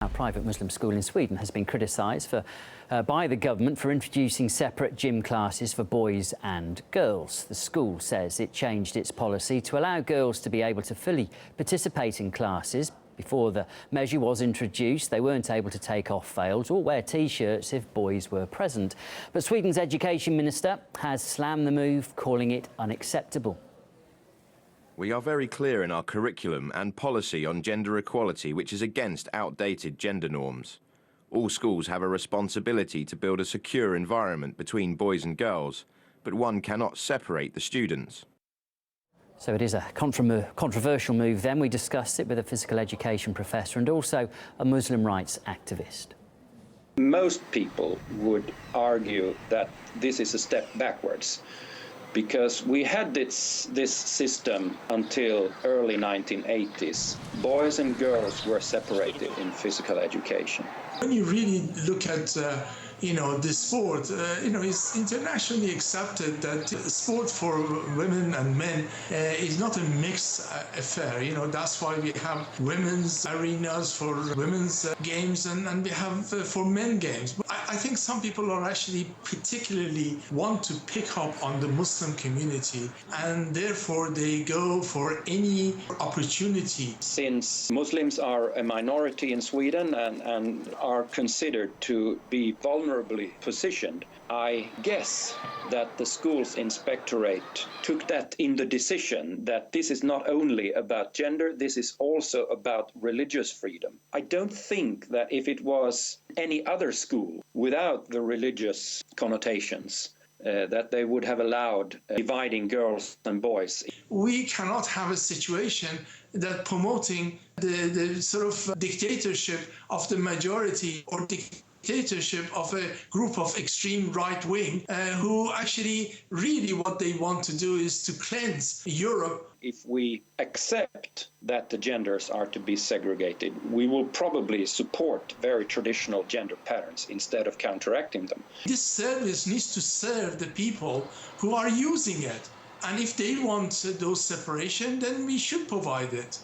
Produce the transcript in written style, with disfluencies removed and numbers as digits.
A private Muslim school in Sweden has been criticised by the government for introducing separate gym classes for boys and girls. The school says it changed its policy to allow girls to be able to fully participate in classes. Before the measure was introduced, they weren't able to take off veils or wear T-shirts if boys were present. But Sweden's education minister has slammed the move, calling it unacceptable. We are very clear in our curriculum and policy on gender equality, which is against outdated gender norms. All schools have a responsibility to build a secure environment between boys and girls, but one cannot separate the students. So it is a controversial move then. We discussed it with a physical education professor and also a Muslim rights activist. Most people would argue that this is a step backwards, because we had this system until early 1980s. Boys and girls were separated in physical education. When you really look at the sport, it's internationally accepted that sport for women and men is not a mixed affair. That's why we have women's arenas for women's games and we have for men games. But I think some people are actually particularly want to pick up on the Muslim community, and therefore they go for any opportunity. Since Muslims are a minority in Sweden and are considered to be vulnerably positioned, I guess that the school's inspectorate took that in the decision that this is not only about gender, this is also about religious freedom. I don't think that if it was any other school without the religious connotations, that they would have allowed dividing girls and boys. We cannot have a situation that promoting the sort of dictatorship of the majority or dictatorship of a group of extreme right wing who actually really what they want to do is to cleanse Europe. If we accept that the genders are to be segregated, we will probably support very traditional gender patterns instead of counteracting them. This service needs to serve the people who are using it. And if they want those separation, then we should provide it.